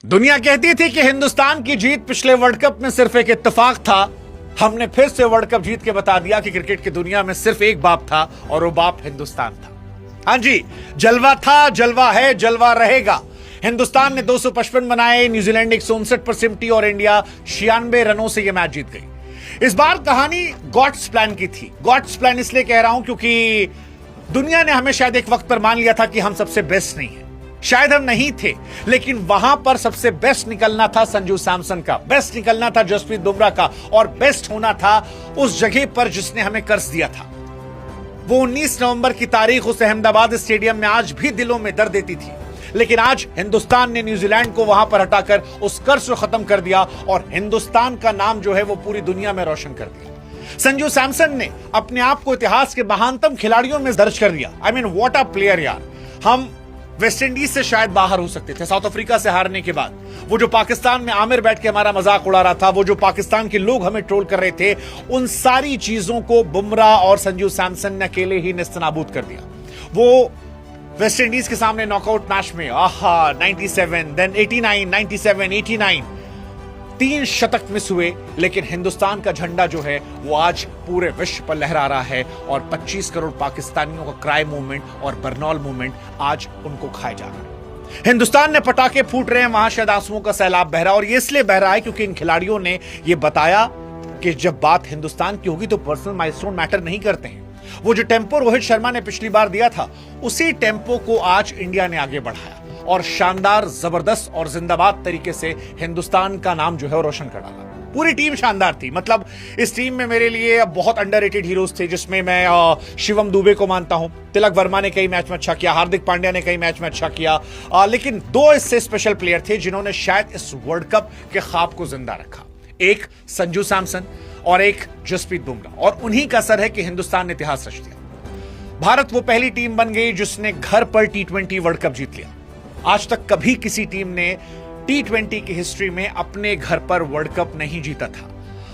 दुनिया कहती थी कि हिंदुस्तान की जीत पिछले वर्ल्ड कप में सिर्फ एक इत्तेफाक था। हमने फिर से वर्ल्ड कप जीत के बता दिया कि क्रिकेट की दुनिया में सिर्फ एक बाप था और वो बाप हिंदुस्तान था। हां जी, जलवा था, जलवा है, जलवा रहेगा। हिंदुस्तान ने 255 बनाए, न्यूजीलैंड 159 पर सिमटी और इंडिया 96 रनों से यह मैच जीत गई। इस बार कहानी गॉड्स प्लान की थी। गॉड्स प्लान इसलिए कह रहा हूं क्योंकि दुनिया ने हमें शायद एक वक्त पर मान लिया था कि हम सबसे बेस्ट नहीं है। शायद हम नहीं थे, लेकिन वहां पर सबसे बेस्ट निकलना था संजू सैमसन का, बेस्ट निकलना था जसप्रीत बुमराह का, और बेस्ट होना था उस जगह पर जिसने हमें कर्ज दिया था। वो 19 नवंबर की तारीख उस अहमदाबाद स्टेडियम में आज भी दिलों में दर्द देती थी। लेकिन आज हिंदुस्तान ने न्यूजीलैंड को वहां पर हटाकर उस कर्ज को खत्म कर दिया और हिंदुस्तान का नाम जो है वो पूरी दुनिया में रोशन कर दिया। संजू सैमसन ने अपने आप को इतिहास के महानतम खिलाड़ियों में दर्ज कर दिया। I mean what a player यार। हम वेस्ट इंडीज से शायद बाहर हो सकते थे, साउथ अफ्रीका से हारने के बाद। वो जो पाकिस्तान में आमिर बैठ के हमारा मजाक उड़ा रहा था, वो जो पाकिस्तान के लोग हमें ट्रोल कर रहे थे, उन सारी चीजों को बुमराह और संजू सैमसन ने अकेले ही नेस्तनाबूद कर दिया। वो वेस्ट इंडीज के सामने नॉकआउट मैच में 97, देन 89, 97, 89 3 शतक मिस हुए, लेकिन हिंदुस्तान का झंडा जो है वो आज पूरे विश्व पर लहरा रहा है और 25 करोड़ पाकिस्तानियों का क्राई मूवमेंट और बरनौल मूवमेंट आज उनको खाए जा रहा है। हिंदुस्तान ने पटाखे फूट रहे हैं, वहां शायद आंसुओं का सैलाब बह रहा है, और ये इसलिए बह रहा है क्योंकि इन खिलाड़ियों ने ये बताया कि जब बात हिंदुस्तान की होगी तो पर्सनल माइलस्टोन मैटर नहीं करते हैं। वो जो टेम्पो रोहित शर्मा ने पिछली बार दिया था, उसी टेम्पो को आज इंडिया ने आगे बढ़ाया और शानदार, जबरदस्त और जिंदाबाद तरीके से हिंदुस्तान का नाम जो है रोशन कर डाला। पूरी टीम शानदार थी। मतलब इस टीम में मेरे लिए बहुत अंडररेटेड हीरोज थे, जिसमें मैं शिवम दुबे को मानता हूं। तिलक वर्मा ने कई मैच में अच्छा किया, हार्दिक पांड्या ने कई मैच में अच्छा किया, लेकिन 2 इससे स्पेशल प्लेयर थे जिन्होंने शायद इस वर्ल्ड कप के ख्वाब को जिंदा रखा। एक संजू सैमसन और एक जसप्रीत बुमराह, और उन्हीं का असर है कि हिंदुस्तान ने इतिहास रच दिया। भारत वो पहली टीम बन गई जिसने घर पर T20 वर्ल्ड कप जीत लिया। आज तक कभी किसी टीम ने T20 की हिस्ट्री में अपने घर पर वर्ल्ड कप नहीं जीता था।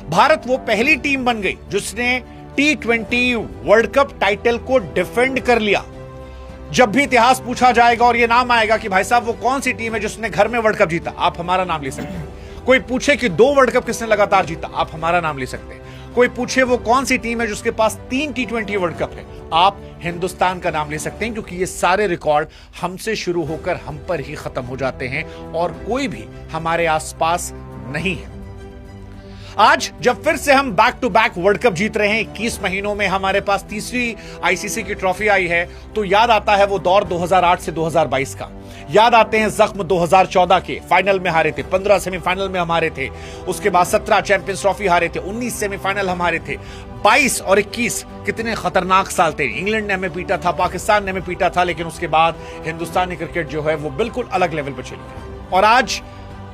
भारत वो पहली टीम बन गई जिसने T20 वर्ल्ड कप टाइटल को डिफेंड कर लिया। जब भी इतिहास पूछा जाएगा और यह नाम आएगा कि भाई साहब वो कौन सी टीम है जिसने घर में वर्ल्ड कप जीता, आप हमारा नाम ले सकते हैं। कोई पूछे कि 2 वर्ल्ड कप किसने लगातार जीता, आप हमारा नाम ले सकते हैं। कोई पूछे वो कौन सी टीम है जिसके पास 3 T20 वर्ल्ड कप है, आप हिंदुस्तान का नाम ले सकते हैं, क्योंकि ये सारे रिकॉर्ड हमसे शुरू होकर हम पर ही खत्म हो जाते हैं और कोई भी हमारे आसपास नहीं है। आज जब फिर से हम back to back world cup जीत रहे हैं, 21 महीनों में हमारे पास तीसरी आईसीसी की ट्रॉफी आई है, तो याद आता है वो दौर 2008 से 2022 का। याद आते हैं जख्म 2014 के, फाइनल में हारे थे, 15 सेमीफाइनल में हमारे थे, उसके बाद 17 चैंपियंस ट्रॉफी हारे थे, 19 सेमीफाइनल हमारे थे, 22 और 21 कितने खतरनाक साल थे। इंग्लैंड ने हमें पीटा था, पाकिस्तान ने हमें पीटा था, लेकिन उसके बाद हिंदुस्तानी क्रिकेट जो है वो बिल्कुल अलग लेवल पर चली गई। और आज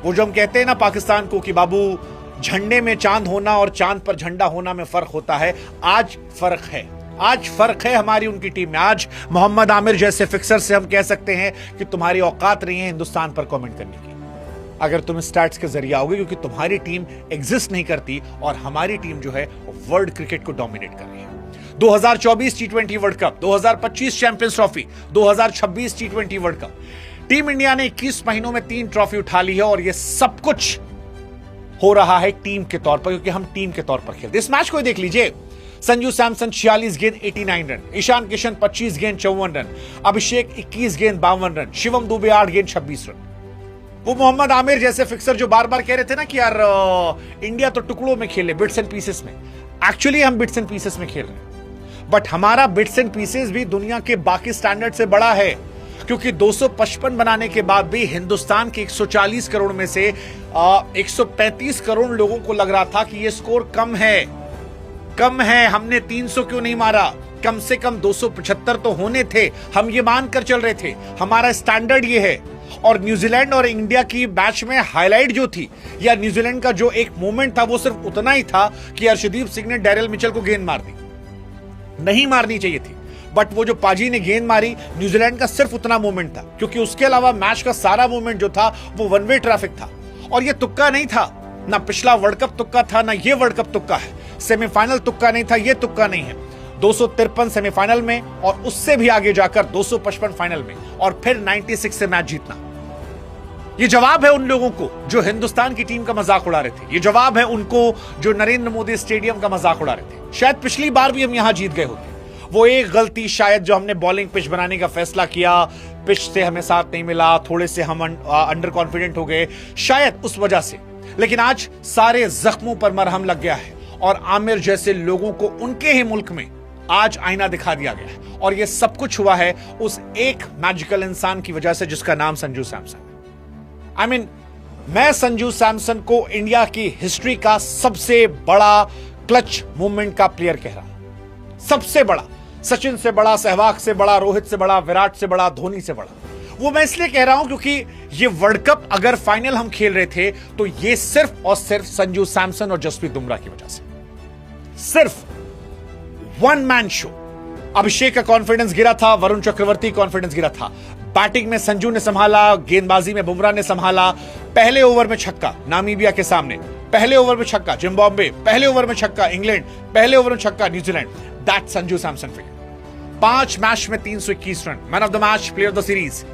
वो जो हम कहते हैं ना पाकिस्तान को कि बाबू झंडे में चांद होना और चांद पर झंडा होना में फर्क होता है, आज फर्क है। आज फर्क है हमारी उनकी टीम में। आज मोहम्मद आमिर जैसे फिक्सर से हम कह सकते हैं कि तुम्हारी औकात नहीं है हिंदुस्तान पर कमेंट करने की, अगर तुम स्टैट्स के जरिए आओगे, क्योंकि तुम्हारी टीम एग्जिस्ट नहीं करती और हमारी टीम जो है वर्ल्ड क्रिकेट को डोमिनेट कर रही है। 2024 T20 world cup, 2025 champions trophy, 2026 T20 world cup. Team India ने 21 महीनों में 3 ट्रॉफी उठा ली है और यह सब कुछ हो रहा है टीम के तौर पर, क्योंकि हम टीम के तौर पर खेलते। इस मैच को देख लीजिए। संजू सैमसन 46 गेंद 89 रन, ईशान किशन 25 गेंद 54 रन, अभिषेक 21 गेंद 52 रन, शिवम दुबे 8 गेंद 26 रन। वो मोहम्मद आमिर जैसे फिक्सर जो बार बार कह रहे थे ना कि यार इंडिया तो टुकड़ों में खेले, बिट्स एंड पीसेस में। एक्चुअली हम बिट्स एंड पीसेस में खेल रहे हैं, बट हमारा बिट्स एंड पीसेस भी दुनिया के बाकी स्टैंडर्ड से बड़ा है, क्योंकि 255 बनाने के बाद भी हिंदुस्तान के 140 करोड़ में से 135 करोड़ लोगों को लग रहा था कि यह स्कोर कम है। हमने 300 क्यों नहीं मारा, कम से कम 275 तो होने थे, हम ये मानकर चल रहे थे, हमारा स्टैंडर्ड ये है। और न्यूजीलैंड और इंडिया की मैच में हाईलाइट जो थी, या न्यूजीलैंड का जो एक मोमेंट था, वो सिर्फ उतना ही था कि अर्शदीप सिंह ने डैरेल मिचेल को गेंद मार दी, नहीं मारनी चाहिए थी, बट वो जो पाजी ने गेंद मारी, न्यूजीलैंड का सिर्फ उतना मोमेंट था, क्योंकि उसके अलावा मैच का सारा मोमेंट जो था वो वन वे ट्रैफिक था। और ये तुक्का नहीं था, ना पिछला वर्ल्ड कप तुक्का था, ना ये वर्ल्ड कप तुक्का है। सेमीफाइनल तुक्का नहीं था, ये तुक्का नहीं है। 253 सेमीफाइनल में और उससे भी आगे जाकर 255 फाइनल में, और फिर 96 से मैच जीतना, ये जवाब है उन लोगों को जो हिंदुस्तान की टीम का मजाक उड़ा रहे थे। ये जवाब है उनको जो नरेंद्र मोदी स्टेडियम का मजाक उड़ा रहे थे। शायद पिछली बार भी हम यहां जीत गए होते। वो एक गलती शायद जो हमने बॉलिंग पिच बनाने का फैसला किया, पिच से हमें साथ नहीं मिला, थोड़े से हम अंडर कॉन्फिडेंट हो गए, शायद उस वजह से। लेकिन आज सारे जख्मों पर मरहम लग गया है और आमिर जैसे लोगों को उनके ही मुल्क में आज आईना दिखा दिया गया है। और यह सब कुछ हुआ है उस एक मैजिकल इंसान की वजह से जिसका नाम संजू सैमसन। मैं संजू सैमसन को इंडिया की हिस्ट्री का सबसे बड़ा क्लच मूवमेंट का प्लेयर कह रहा हूं। सबसे बड़ा, सचिन से बड़ा, सहवाग से बड़ा, रोहित से बड़ा, विराट से बड़ा, धोनी से बड़ा। वो मैं इसलिए कह रहा हूं क्योंकि ये वर्ल्ड कप अगर फाइनल हम खेल रहे थे तो ये सिर्फ और सिर्फ संजू सैमसन और जसप्रीत बुमराह की वजह से। सिर्फ वन मैन शो। अभिषेक का कॉन्फिडेंस गिरा था, वरुण चक्रवर्ती कॉन्फिडेंस गिरा था। बैटिंग में संजू ने संभाला, गेंदबाजी में बुमराह ने संभाला। पहले ओवर में छक्का नामीबिया के सामने, पहले ओवर में छक्का जिम्बाब्वे, पहले ओवर में छक्का इंग्लैंड, पहले ओवर में छक्का New Zealand. That Sanju Samson figure. 5 match में 321 run, man of the match, player of the series.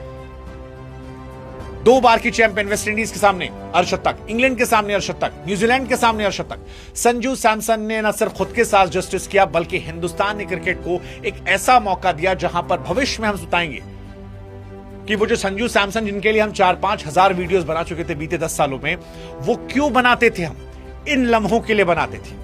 2 बार की चैंपियन वेस्ट इंडीज के सामने अर्धशतक, इंग्लैंड के सामने अर्धशतक, न्यूजीलैंड के सामने अर्धशतक। संजू सैमसन ने न सिर्फ खुद के साथ जस्टिस किया बल्कि हिंदुस्तानी क्रिकेट को एक ऐसा मौका दिया जहां पर भविष्य में हम बताएंगे कि वो जो संजू सैमसन जिनके लिए हम 4-5 हजार वीडियोस बना चुके थे बीते 10 सालों में, वो क्यों बनाते थे? हम इन लम्हों के लिए बनाते थे।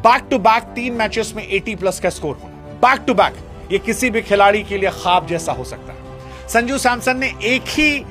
बैक टू बैक 3 मैचेस में 80+ का स्कोर होना, बैक टू बैक, ये किसी भी खिलाड़ी के लिए ख्वाब जैसा हो सकता है। संजू सैमसन ने एक ही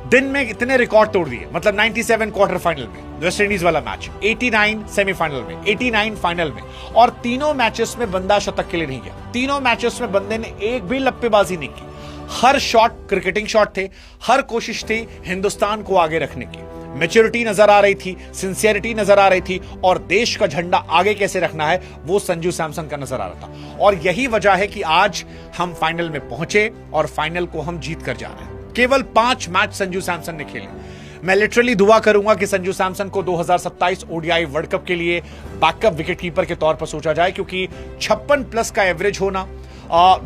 दिन में इतने रिकॉर्ड तोड़ दिए। मतलब 97 क्वार्टर फाइनल में वेस्ट इंडीज वाला मैच, 89 सेमीफाइनल में, 89 फाइनल में, और तीनों मैचेस में बंदा शतक के लिए नहीं गया। तीनों मैचेस में बंदे ने एक भी लप्पेबाजी नहीं की। हर शॉट क्रिकेटिंग शॉट थे, हर कोशिश थी हिंदुस्तान को आगे रखने की। मैच्योरिटी नजर आ रही थी, सिंसियरिटी नजर आ रही थी, और देश का झंडा आगे कैसे रखना है वो संजू सैमसन का नजर आ रहा था। और यही वजह है कि आज हम फाइनल में पहुंचे और फाइनल को हम जीत कर जा रहे हैं। केवल 5 मैच संजू सैमसन ने खेले। मैं लिटरली दुआ करूंगा कि संजू सैमसन को 2027 ओडीआई वर्ल्ड कप के लिए बैकअप विकेटकीपर के तौर पर सोचा जाए, क्योंकि 56+ का एवरेज होना,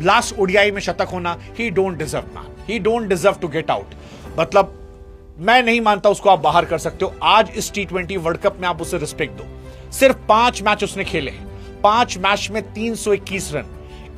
लास्ट ओडीआई में शतक होना, he don't deserve man, he don't deserve to get out. मतलब मैं नहीं मानता उसको आप बाहर कर सकते हो। आज इस T20 वर्ल्ड कप में आप उसे रिस्पेक्ट दो। सिर्फ 5 मैच उसने खेले हैं, 5 मैच में 321 रन,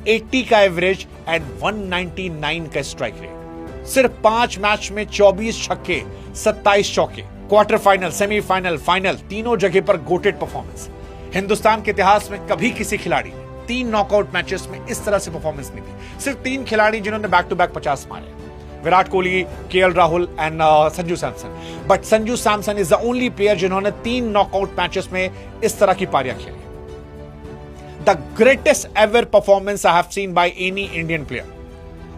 80 का एवरेज एंड 199 का स्ट्राइक रेट। सिर्फ 5 मैच में 24 छक्के, 27 चौके। क्वार्टर फाइनल, सेमीफाइनल, फाइनल, तीनों जगह पर गोटेड परफॉर्मेंस। हिंदुस्तान के इतिहास में कभी किसी खिलाड़ी ने 3 नॉकआउट मैचेस में इस तरह से परफॉर्मेंस नहीं दी। सिर्फ 3 खिलाड़ी जिन्होंने बैक टू बैक 50 मारे, Virat Kohli, KL Rahul and Sanju Samson. But Sanju Samson is the only player जिन्होंने 3 नॉकआउट मैचेस में इस तरह की पारियां खेली। The greatest ever performance I have seen by any Indian player.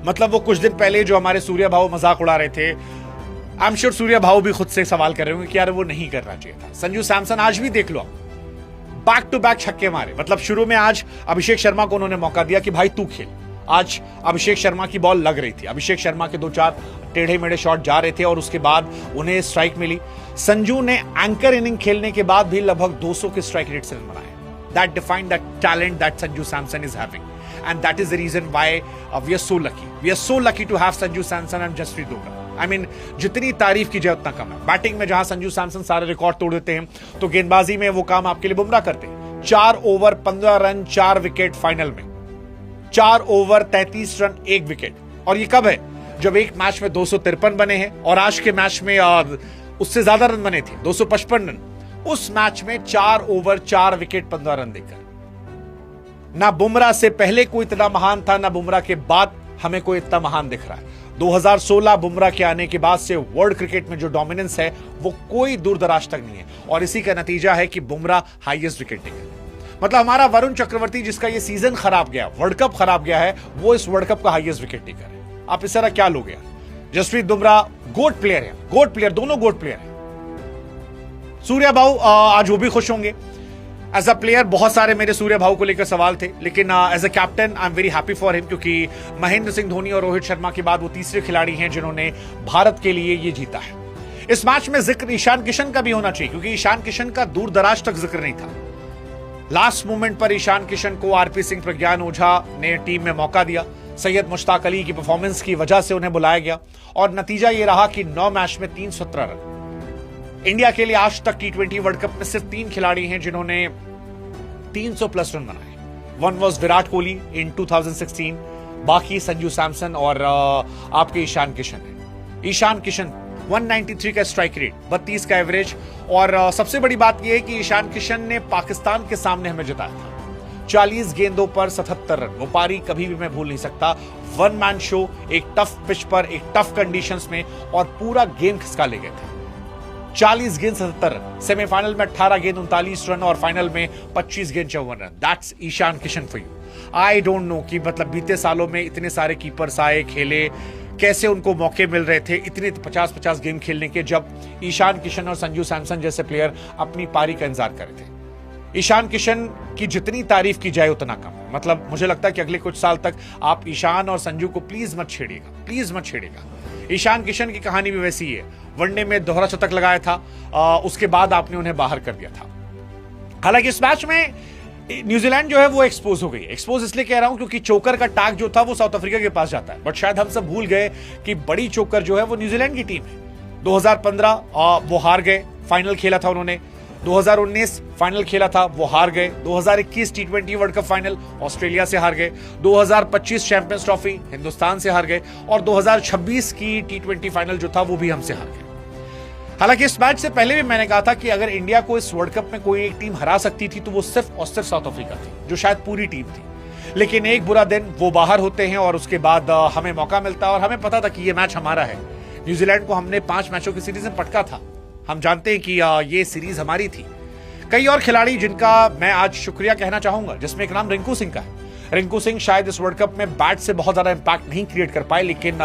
मतलब वो कुछ दिन पहले जो हमारे सूर्या भाऊ मजाक उड़ा रहे थे, आई एम श्योर सूर्या भाऊ भी खुद से सवाल कर रहे होंगे कि यार वो नहीं करना चाहिए था। संजू सैमसन आज भी देख लो, बैक टू बैक छक्के मारे। मतलब शुरू में आज अभिषेक शर्मा को उन्होंने मौका दिया कि भाई तू खेल। आज अभिषेक शर्मा की बॉल लग रही थी, अभिषेक शर्मा के 2-4 टेढ़े मेढ़े शॉट जा रहे थे और उसके बाद उन्हें स्ट्राइक मिली। संजू ने एंकर इनिंग खेलने के बाद भी लगभग 200 के स्ट्राइक रेट से रन बनाए। That define that talent that Sanju Samson is having, and that is the reason why we are so lucky. We are so lucky to have Sanju Samson and Jasprit Bumrah. I mean, जितनी तारीफ की जाए उतना कम है। Batting में जहां संजू सैमसन सारे record तोड़ देते हैं, तो गेंदबाजी में वो काम आपके लिए बुमराह करते हैं। 4 ओवर 15 रन 4 विकेट फाइनल में, 4 ओवर 33 रन 1 विकेट। और ये कब है? जब एक मैच में 253 बने हैं और आज के मैच में उससे ज्यादा रन बने थे, 255 रन। उस मैच में 4 ओवर 4 विकेट 15 रन देकर। ना बुमराह से पहले कोई इतना महान था, ना बुमराह के बाद हमें कोई इतना महान दिख रहा है। 2016 बुमराह के आने के बाद से वर्ल्ड क्रिकेट में जो डोमिनेंस है वो कोई दूर दराज तक नहीं है, और इसी का नतीजा है कि बुमराह हाईएस्ट विकेट टेकर है। मतलब हमारा वरुण चक्रवर्ती जिसका ये सीजन खराब गया, वर्ल्ड कप खराब गया है, वो इस वर्ल्ड कप का हाईएस्ट विकेट टेकर है। आप इस तरह क्या लोगे? जसप्रीत बुमराह गोट प्लेयर है, गोट प्लेयर, दोनों गोट प्लेयर है। सूर्या भाऊ आज वो भी खुश होंगे। एज अ प्लेयर बहुत सारे मेरे सूर्या भाऊ को लेकर सवाल थे, लेकिन as a captain I am very happy for him, क्योंकि महेंद्र सिंह धोनी और रोहित शर्मा के बाद वो तीसरे खिलाड़ी हैं जिन्होंने भारत के लिए ये जीता है। इस मैच में जिक्र ईशान किशन का भी होना चाहिए, क्योंकि ईशान किशन का दूर दराज तक जिक्र नहीं था। लास्ट मोमेंट पर ईशान किशन को आरपी सिंह, प्रज्ञान ओझा ने टीम में मौका दिया। सैयद मुश्ताक अली की परफॉर्मेंस की वजह से उन्हें बुलाया गया और नतीजा यह रहा कि 9 मैच में 317 रन। इंडिया के लिए आज तक T20 वर्ल्ड कप में सिर्फ 3 खिलाड़ी हैं जिन्होंने 300 प्लस रन बनाए। वन वॉज विराट कोहली इन 2016, बाकी संजू सैमसन और आपके ईशान किशन है। ईशान किशन 193 का स्ट्राइक रेट, 32 का एवरेज, और सबसे बड़ी बात यह है कि ईशान किशन ने पाकिस्तान के सामने हमें जिताया था 40 गेंदों पर 77 रन। वो पारी कभी भी मैं भूल नहीं सकता। वन मैन शो, एक टफ पिच पर, एक टफ कंडीशंस में, और पूरा गेम खिसका ले गए थे। 40 गेंद 77 रन, सेमीफाइनल में 18 गेंद 39 रन और फाइनल में 25 गेंद 54 रन। That's Ishan Kishan for you. I don't know कि मतलब बीते सालों में इतने सारे कीपर्स आए, खेले, कैसे उनको मौके मिल रहे थे इतने 50-50 गेम खेलने के, जब ईशान किशन और संजू सैमसन जैसे प्लेयर अपनी पारी का इंतजार कर रहे थे। ईशान किशन की जितनी तारीफ की जाए उतना कम। मतलब मुझे लगता है कि अगले कुछ साल तक आप ईशान और संजू को प्लीज मत छेड़िएगा, प्लीज मत छेड़िएगा। ईशान किशन की कहानी भी वैसी ही है। वनडे में दोहरा शतक लगाया था, उसके बाद आपने उन्हें बाहर कर दिया था। हालांकि इस मैच में न्यूजीलैंड जो है वो एक्सपोज हो गई। एक्सपोज इसलिए कह रहा हूं क्योंकि चोकर का टाग जो था वो साउथ अफ्रीका के पास जाता है, बट शायद हम सब भूल गए कि बड़ी चोकर जो है वो न्यूजीलैंड की टीम है। 2015 वो हार गए, फाइनल खेला था उन्होंने। 2019 फाइनल खेला था, वो हार गए। 2021 T20 world cup final Australia से हार गए। 2025 चैंपियंस ट्रॉफी हिंदुस्तान से हार गए, और 2026 की T20 फाइनल जो था वो भी हमसे हार गए। हालांकि इस मैच से पहले भी मैंने कहा था कि अगर इंडिया को इस वर्ल्ड कप में कोई एक टीम हरा सकती थी तो वो सिर्फ और सिर्फ साउथ अफ्रीका थी, जो शायद पूरी टीम थी। लेकिन एक बुरा दिन वो बाहर होते हैं और उसके बाद हमें मौका मिलता है, और हमें पता था कि ये मैच हमारा है। न्यूजीलैंड को हमने 5 मैचों की सीरीज में पटका था। हम जानते हैं कि ये सीरीज हमारी थी। कई और खिलाड़ी जिनका मैं आज शुक्रिया कहना चाहूंगा, जिसमें एक नाम रिंकू सिंह का है। रिंकू सिंह शायद इस वर्ल्ड कप में बैट से बहुत ज्यादा इंपैक्ट नहीं क्रिएट कर पाए, लेकिन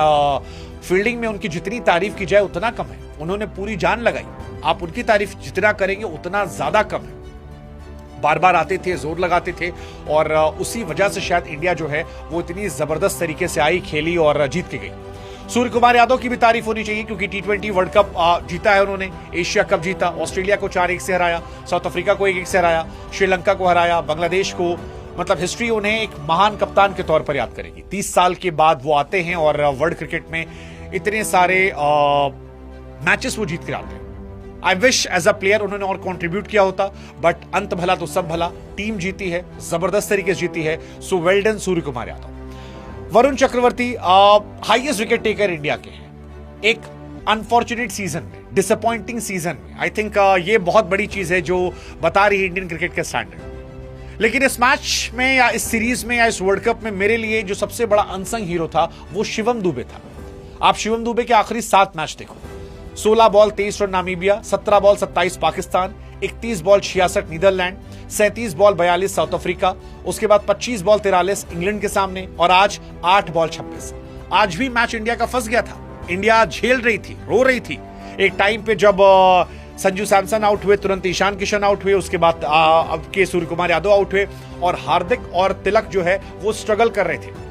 फील्डिंग में उनकी जितनी तारीफ की जाए उतना कम है। उन्होंने पूरी जान लगाई। आप उनकी तारीफ जितना करेंगे उतना ज्यादा कम है। बार बार आते थे, जोर लगाते थे, और उसी वजह से शायद इंडिया जो है वो इतनी जबरदस्त तरीके से आई, खेली और जीत के गई। सूर्य कुमार यादव की भी तारीफ होनी चाहिए क्योंकि T20 वर्ल्ड कप जीता है उन्होंने, एशिया कप जीता, ऑस्ट्रेलिया को 4-1 से हराया, साउथ अफ्रीका को 1-1 से हराया, श्रीलंका को हराया, बांग्लादेश को। मतलब हिस्ट्री उन्हें एक महान कप्तान के तौर पर याद करेगी। 30 साल के बाद वो आते हैं और वर्ल्ड क्रिकेट में इतने सारे मैचेस वो जीत कर आते हैं। I wish as a player उन्होंने और कंट्रीब्यूट किया होता, बट अंत भला तो सब भला। टीम जीती है, जबरदस्त तरीके से जीती है, so well done Surya Kumar Yadav. Varun Chakravarthy highest wicket taker India के हैं। एक अनफॉर्चुनेट सीजन में, डिसअपॉइंटिंग सीजन में, आई थिंक ये बहुत बड़ी चीज है जो बता रही है इंडियन क्रिकेट के स्टैंडर्ड। लेकिन इस मैच में या इस सीरीज में या इस वर्ल्ड कप में मेरे लिए जो सबसे बड़ा अनसंग हीरो था वो शिवम दुबे था। आप शिवम दुबे के आखिरी 7 मैच देखो। 16 ball 23 run Namibia, 17 ball 27 Pakistan, 31 ball 66 Netherland, 37 ball 42 South Africa, उसके बाद 25 बॉल 43 इंग्लैंड के सामने, और आज 8 बॉल 26। आज भी मैच इंडिया का फंस गया था। इंडिया झेल रही थी, रो रही थी। एक टाइम पे जब संजू सैमसन आउट हुए, तुरंत ईशान किशन आउट हुए, उसके बाद अब के सूर्य कुमार यादव आउट हुए, और हार्दिक और तिलक जो है वो स्ट्रगल कर रहे थे।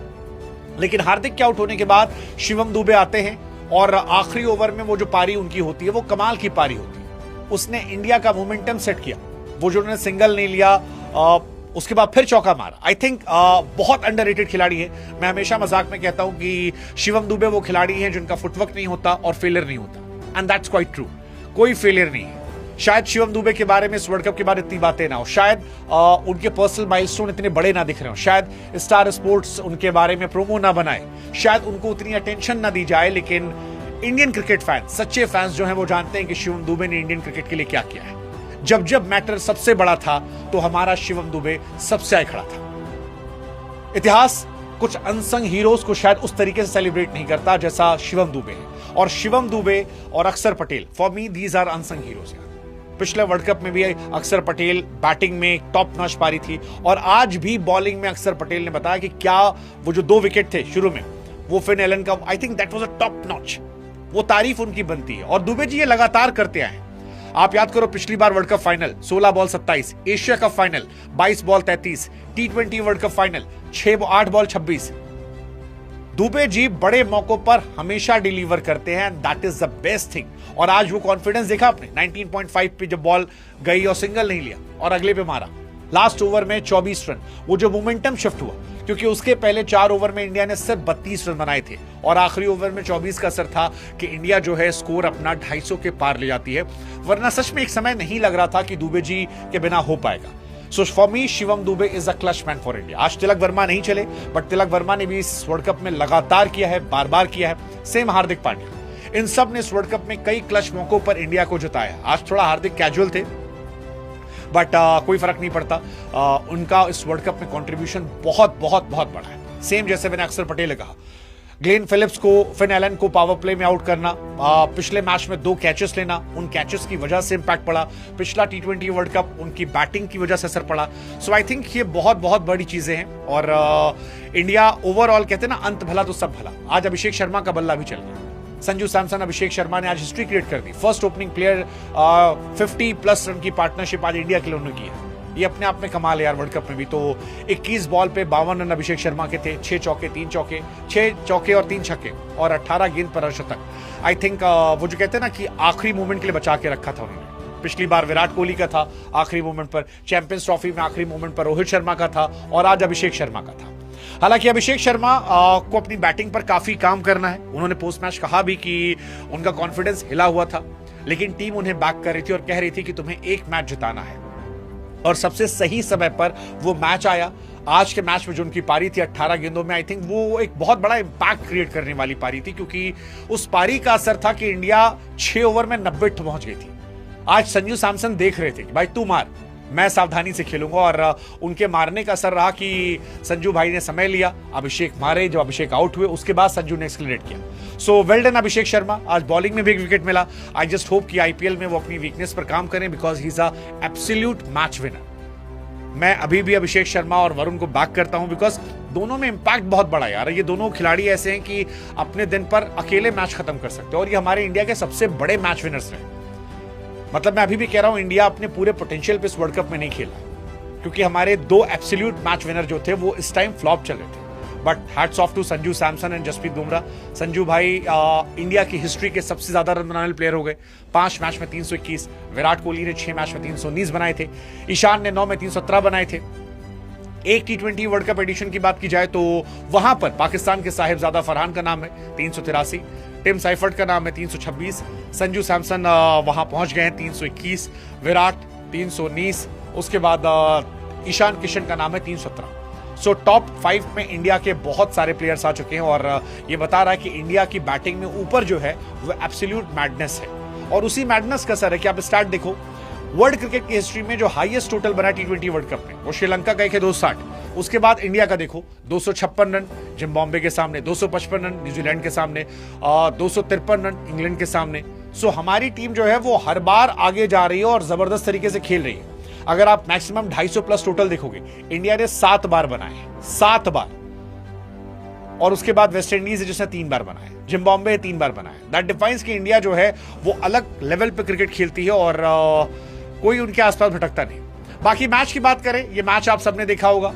लेकिन हार्दिक के आउट होने के बाद शिवम दुबे आते हैं, और आखिरी ओवर में वो जो पारी उनकी होती है वो कमाल की पारी होती है। उसने इंडिया का मोमेंटम सेट किया। वो जो उन्होंने सिंगल नहीं लिया, उसके बाद फिर चौका मारा। आई थिंक बहुत अंडररेटेड खिलाड़ी है। मैं हमेशा मजाक में कहता हूं कि शिवम दुबे वो खिलाड़ी हैं जिनका फुटवर्क नहीं होता और फेलियर नहीं होता, एंड दैट्स क्वाइट ट्रू। कोई फेलियर नहीं है। शायद शिवम दुबे के बारे में इस वर्ल्ड कप के बाद इतनी बातें ना हो, शायद उनके पर्सनल माइलस्टोन इतने बड़े ना दिख रहे हो, शायद स्टार स्पोर्ट्स उनके बारे में प्रोमो ना बनाए, शायद उनको उतनी अटेंशन ना दी जाए, लेकिन इंडियन क्रिकेट फैंस, सच्चे फैंस जो हैं वो जानते हैं कि शिवम दुबे ने इंडियन क्रिकेट के लिए क्या किया है। जब जब मैटर सबसे बड़ा था तो हमारा शिवम दुबे सबसे आगे खड़ा था। इतिहास कुछ अनसंग हीरोज को शायद उस तरीके से सेलिब्रेट नहीं करता जैसा शिवम दुबे है, और शिवम दुबे और Akshar Patel, for me these are unsung heroes. पिछले वर्ल्ड कप में भी अक्षर पटेल बैटिंग में टॉप नॉच पारी थी, और आज भी बॉलिंग में अक्षर पटेल ने बताया कि क्या वो जो 2 विकेट थे शुरू में, वो फिन एलन का, I think that was a top notch. वो तारीफ उनकी बनती है, और दुबे जी ये लगातार करते आए। आप याद करो पिछली बार world cup final 16 ball 27, Asia cup final 22 ball 33, T20 world cup final 8 ball 26। Dubey ji बड़े मौकों पर हमेशा डिलीवर करते हैं, that is the best thing. और आज वो कॉन्फिडेंस देखा आपने, 19.5 पे जब बॉल गई और सिंगल नहीं लिया और अगले पे मारा, लास्ट ओवर में 24 रन, वो जो मोमेंटम शिफ्ट हुआ, क्योंकि उसके पहले 4 ओवर में इंडिया ने सिर्फ 32 रन बनाए थे और आखिरी ओवर में 24 का असर था कि इंडिया जो है स्कोर अपना 250 के पार ले जाती है, वरना सच में एक समय नहीं लग रहा था कि दुबे जी के बिना हो पाएगा। So for me Shivam Dubey is a clutch man for India. आज तिलक वर्मा नहीं चले, बट तिलक वर्मा ने भी इस वर्ल्ड कप में लगातार किया है, बार बार किया है। सेम हार्दिक पांड्या, इन सब ने इस वर्ल्ड कप में कई क्लच मौकों पर इंडिया को जिताया। आज थोड़ा हार्दिक कैजुअल थे, बट कोई फर्क नहीं पड़ता, उनका इस वर्ल्ड कप में कंट्रीब्यूशन बहुत बहुत बहुत बड़ा है। सेम जैसे मैंने अक्सर पटेल ने कहा, ग्लेन फिलिप्स को, फिन एलन को पावर प्ले में आउट करना, पिछले मैच में 2 कैचेस लेना, उन कैचेस की वजह से इंपैक्ट पड़ा। पिछला T20 वर्ल्ड कप उनकी बैटिंग की वजह से असर पड़ा। सो आई थिंक ये बहुत बहुत बड़ी चीजें हैं और इंडिया ओवरऑल, कहते हैं ना, अंत भला तो सब भला। आज अभिषेक शर्मा का बल्ला भी चल गया। संजू सैमसन, अभिषेक शर्मा ने आज हिस्ट्री क्रिएट कर दी। फर्स्ट ओपनिंग प्लेयर 50+ रन की पार्टनरशिप आज इंडिया के लिए उन्होंने की है। ये अपने आप में कमाल है यार। वर्ल्ड कप में भी तो 21 बॉल पे 52 रन अभिषेक शर्मा के थे, 6 चौके 3 चौके, 6 चौके और 3 छक्के और 18 गेंद पर अर्धशतक। आई थिंक वो जो कहते हैं ना कि आखिरी मोमेंट के लिए बचा के रखा था उन्होंने। पिछली बार विराट कोहली का था आखिरी मोमेंट पर, चैंपियंस ट्रॉफी में आखिरी मोमेंट पर रोहित शर्मा का था और आज अभिषेक शर्मा का था। हालांकि अभिषेक शर्मा को अपनी बैटिंग पर काफी काम करना है। उन्होंने पोस्ट मैच कहा भी कि उनका कॉन्फिडेंस हिला हुआ था, लेकिन टीम उन्हें बैक कर रही थी और कह रही थी कि तुम्हें एक मैच जिताना है, और सबसे सही समय पर वो मैच आया। आज के मैच में जो उनकी पारी थी 18 गेंदों में, आई थिंक वो एक बहुत बड़ा इंपैक्ट क्रिएट करने वाली पारी थी, क्योंकि उस पारी का असर था कि इंडिया 6 ओवर में 90 पहुंच गई थी। आज संजू सैमसन देख रहे थे कि भाई तू मार, मैं सावधानी से खेलूंगा, और उनके मारने का असर रहा कि संजू भाई ने समय लिया, अभिषेक मारे। जब अभिषेक आउट हुए उसके बाद संजू ने एक्सलेरेट किया। So well done Abhishek Sharma. आज बॉलिंग में भी एक विकेट मिला। आई जस्ट होप कि आईपीएल में वो अपनी वीकनेस पर काम करें, because he is a absolute match winner. मैं अभी भी अभिषेक शर्मा और वरुण को बैक करता हूं, बिकॉज दोनों में इंपैक्ट बहुत बड़ा यार। ये दोनों खिलाड़ी ऐसे हैं कि अपने दिन पर अकेले मैच खत्म कर सकते हैं, और ये हमारे इंडिया के सबसे बड़े मैच विनर्स रहे। मतलब मैं अभी भी कह रहा हूं, इंडिया अपने पूरे पोटेंशियल पे इस वर्ल्ड कप में नहीं खेला, क्योंकि हमारे 2 एब्सोल्यूट मैच विनर जो थे वो इस टाइम फ्लॉप चल रहे थे। But hats off to Sanju Samson and Jasprit Bumrah. Sanju भाई इंडिया की हिस्ट्री के सबसे ज्यादा रन बनाने वाले प्लेयर हो गए। 5 मैच में 321। विराट कोहली ने 6 मैच में 319 बनाए थे। ईशान ने 9 में 317 बनाए थे। एक T20 वर्ल्ड कप एडिशन की बात की जाए तो वहां पर पाकिस्तान के साहिबजादा फरहान का नाम है 383, टिम साइफर्ट का नाम है 326, संजू सैमसन वहां पहुंच गए हैं 321, विराट 319, उसके बाद ईशान किशन का नाम है 317। सो टॉप 5 में इंडिया के बहुत सारे प्लेयर्स आ चुके हैं, और ये बता रहा है कि इंडिया की बैटिंग में ऊपर जो है वो एब्सोल्यूट मैडनेस है। और उसी मैडनेस का असर है कि आप स्टार्ट देखो, वर्ल्ड क्रिकेट की हिस्ट्री में जो हाईएस्ट टोटल बना T20 वर्ल्ड कप में वो श्रीलंका का एक 260। उसके बाद इंडिया का देखो 256 रन जिम्बाब्वे के सामने, 255 रन न्यूजीलैंड के सामने, 253 रन इंग्लैंड के सामने। सो हमारी टीम जो है वो हर बार आगे जा रही है और जबरदस्त तरीके से खेल रही है। अगर आप मैक्सिमम 250+ टोटल देखोगे, इंडिया ने 7 बार बनाए हैं, 7 बार, और उसके बाद वेस्ट इंडीज है जिसने 3 बार बनाए, जिम्बाब्वे 3 बार बनाए। दैट डिफाइंस कि इंडिया जो है वो अलग लेवल पे क्रिकेट खेलती है और कोई उनके आसपास भटकता नहीं। बाकी मैच की बात करें, ये मैच आप सबने देखा होगा,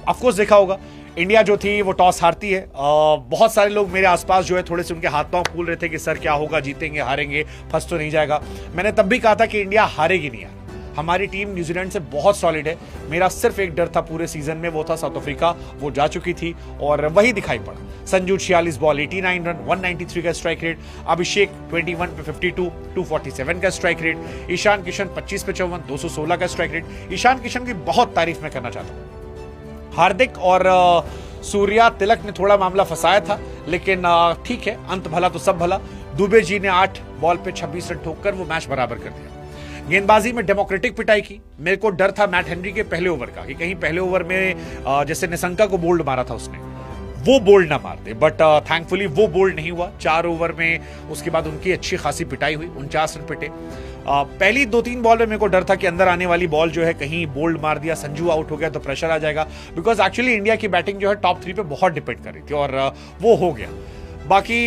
ऑफ कोर्स देखा होगा। इंडिया जो थी वो टॉस हारती है। बहुत सारे लोग मेरे आसपास जो है थोड़े से उनके हाथ पांव फूल रहे थे कि सर क्या होगा, जीतेंगे हारेंगे, फंस तो नहीं जाएगा। मैंने तब भी कहा था कि इंडिया हारेगी नहीं यार, हमारी टीम न्यूजीलैंड से बहुत सॉलिड है। मेरा सिर्फ एक डर था पूरे सीजन में, वो था साउथ अफ्रीका। वो जा चुकी थी और वही दिखाई पड़ा। संजू 46 बॉल 89 रन, 193 का स्ट्राइक रेट। अभिषेक 21 पे 52, 247 का स्ट्राइक रेट। ईशान किशन 25 पे 54, 216 का स्ट्राइक रेट। ईशान किशन की बहुत तारीफ मैं करना चाहता हूँ। हार्दिक और सूर्या तिलक ने थोड़ा मामला फंसाया था, लेकिन ठीक है, अंत भला तो सब भला। दुबे जी ने 8 बॉल पे 26 रन ठोककर वो मैच बराबर कर दिया। गेंदबाजी में डेमोक्रेटिक पिटाई की। मेरे को डर था मैट हेनरी के पहले ओवर का कि कहीं पहले ओवर में जैसे निशंका को बोल्ड मारा था उसने, वो बोल्ड ना मार दे, बट थैंकफुली वो बोल्ड नहीं हुआ। 4 ओवर में उसके बाद उनकी अच्छी खासी पिटाई हुई, 49 रन पिटे। पहली 2-3 बॉल में मेरे को डर था कि अंदर आने वाली बॉल जो है कहीं बोल्ड मार दिया, संजू आउट हो गया तो प्रेशर आ जाएगा, बिकॉज एक्चुअली इंडिया की बैटिंग जो है टॉप 3 पे बहुत डिपेंड कर रही थी, और वो हो गया। बाकी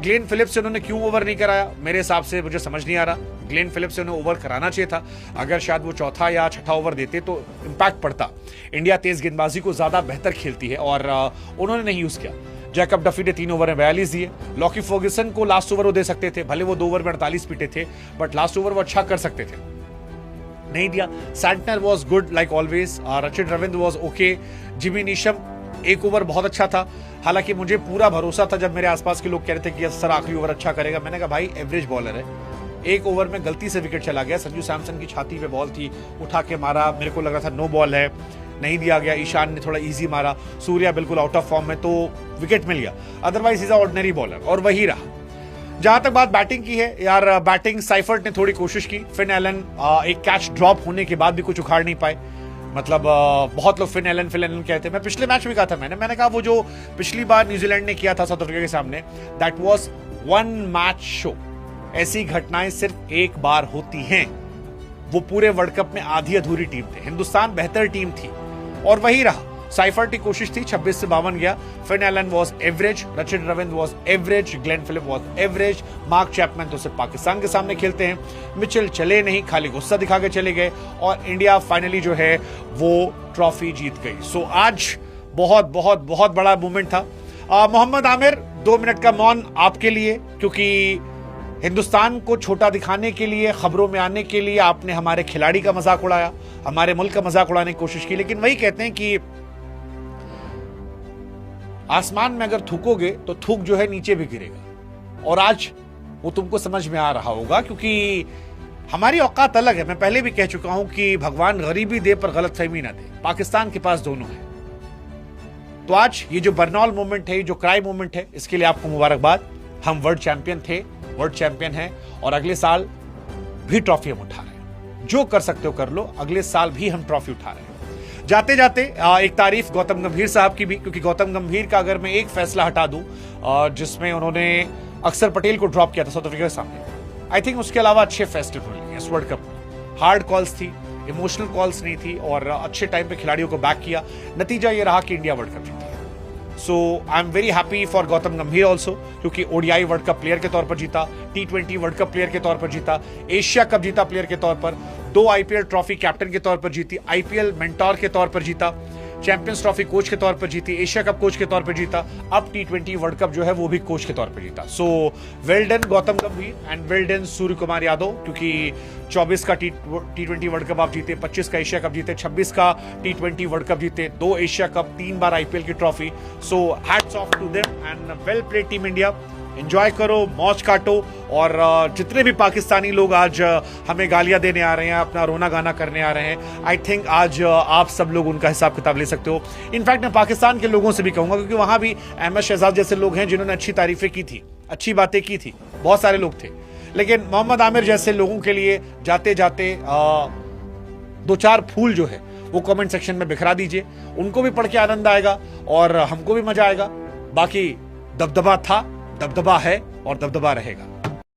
ग्लेन फिलिप्स से उन्होंने क्यों ओवर नहीं कराया, मेरे हिसाब से मुझे समझ नहीं आ रहा। ग्लेन फिलिप्स से उन्हें ओवर कराना चाहिए था। अगर शायद वो चौथा या छठा ओवर देते तो इंपैक्ट पड़ता। इंडिया तेज गेंदबाजी को ज्यादा बेहतर खेलती है और उन्होंने नहीं यूज किया। जैकब डफी ने 3 ओवर में 42 दिए। लॉकी फर्ग्यूसन को लास्ट ओवर वो दे सकते थे, भले वो 2 ओवर में 48 पीटे थे, बट लास्ट ओवर वो अच्छा कर सकते थे। नहीं दिया। Santner was good like always, Rachin Ravindra was okay, Jimmy Neesham एक ओवर बहुत अच्छा था। हालांकि मुझे पूरा भरोसा था जब मेरे आसपास के लोग कह रहे थे कि सर आखिरी ओवर अच्छा करेगा, मैंने कहा भाई एवरेज बॉलर है, एक ओवर में गलती से विकेट चला गया। संजू सैमसन की छाती पे बॉल थी, उठा के मारा, मेरे को लग रहा था नो बॉल है, नहीं दिया गया। ईशान ने थोड़ा इजी मारा, सूर्या बिल्कुल आउट ऑफ फॉर्म में, तो विकेट मिल गया। Otherwise is a ordinary bowler, और वही रहा। जहां तक बात बैटिंग की है यार, बैटिंग साइफर्ट ने थोड़ी कोशिश की। फिन एलन एक कैच ड्रॉप होने के बाद भी कुछ उखाड़ नहीं पाए। मतलब बहुत लोग फिन एलन कहते हैं। मैं पिछले मैच में कहा था, मैंने कहा वो जो पिछली बार न्यूजीलैंड ने किया था साउथ अफ्रीका के सामने, that was one match show. ऐसी घटनाएं सिर्फ एक बार होती हैं। वो पूरे वर्ल्ड कप में आधी अधूरी टीम थे, हिंदुस्तान बेहतर टीम थी, और वही रहा। साइफर्ट की कोशिश थी, 26 से 52 गया। Finn Allen was average, Rachin Ravindra was average, Glenn Phillip was average, Mark Chapman तो सिर्फ पाकिस्तान के सामने खेलते हैं, मिचेल चले नहीं, खाली गुस्सा दिखा के चले गए, और इंडिया फाइनली जो है वो ट्रॉफी जीत गई। सो आज बहुत बहुत बहुत बड़ा मूवमेंट था। मोहम्मद आमिर 2 मिनट का मौन आपके लिए, क्योंकि हिंदुस्तान को छोटा दिखाने के लिए, खबरों में आने के लिए आपने हमारे खिलाड़ी का मजाक उड़ाया, हमारे मुल्क का मजाक उड़ाने की कोशिश की। लेकिन वही कहते हैं कि आसमान में अगर थूकोगे तो थूक जो है नीचे भी गिरेगा, और आज वो तुमको समझ में आ रहा होगा, क्योंकि हमारी औकात अलग है। मैं पहले भी कह चुका हूं कि भगवान गरीबी दे पर गलतफहमी ना दे, पाकिस्तान के पास दोनों है। तो आज ये जो बर्नौल मूवमेंट है, जो क्राई मूवमेंट है, इसके लिए आपको मुबारकबाद। हम वर्ल्ड चैंपियन थे, वर्ल्ड चैंपियन हैं, और अगले साल भी ट्रॉफी हम उठा रहे हैं। जो कर सकते हो कर लो, अगले साल भी हम ट्रॉफी उठा रहे हैं। जाते जाते एक तारीफ गौतम गंभीर साहब की भी, क्योंकि गौतम गंभीर का अगर मैं एक फैसला हटा दूं जिसमें उन्होंने अक्षर पटेल को ड्रॉप किया था साउथ अफ्रीका के सामने, आई थिंक उसके अलावा अच्छे फैसले हुए इस वर्ल्ड कप में। हार्ड कॉल्स थी, इमोशनल कॉल्स नहीं थी, और अच्छे टाइम पे खिलाड़ियों को बैक किया। नतीजा ये रहा कि इंडिया वर्ल्ड कप जीती है। So I am very happy for Gautam Gambhir also, क्योंकि ओडीआई वर्ल्ड कप प्लेयर के तौर पर जीता, T20 वर्ल्ड कप प्लेयर के तौर पर जीता, एशिया कप जीता प्लेयर के तौर पर, 2 आईपीएल ट्रॉफी कैप्टन के तौर पर जीती, आईपीएल मेंटोर के तौर पर जीता, चैंपियंस ट्रॉफी कोच के तौर पर जीती, एशिया कप कोच के तौर पर जीता, अब T20 वर्ल्ड कप जो है वो भी कोच के तौर पर जीता। सो वेल डन गौतम गंभीर and well done Surya Kumar Yadav, क्योंकि 24 का T20 वर्ल्ड कप आप जीते, 25 का एशिया कप जीते, 26 का T20 वर्ल्ड कप जीते, 2 एशिया कप, 3 बार आईपीएल की trophy. So hats off to them and well played team India. Enjoy करो, मौज काटो, और जितने भी पाकिस्तानी लोग आज हमें गालियां देने आ रहे हैं, अपना रोना गाना करने आ रहे हैं, आई थिंक आज आप सब लोग उनका हिसाब किताब ले सकते हो। इनफैक्ट मैं पाकिस्तान के लोगों से भी कहूंगा, क्योंकि वहां भी अहमद शहजाद जैसे लोग हैं जिन्होंने अच्छी तारीफें की थी, अच्छी बातें की थी, बहुत सारे लोग थे। लेकिन मोहम्मद आमिर जैसे लोगों के लिए जाते जाते 2-4 फूल जो है वो कमेंट सेक्शन में बिखरा दीजिए, उनको भी पढ़ के आनंद आएगा और हमको भी मजा आएगा। बाकी दबदबा था, दबदबा है, और दबदबा रहेगा।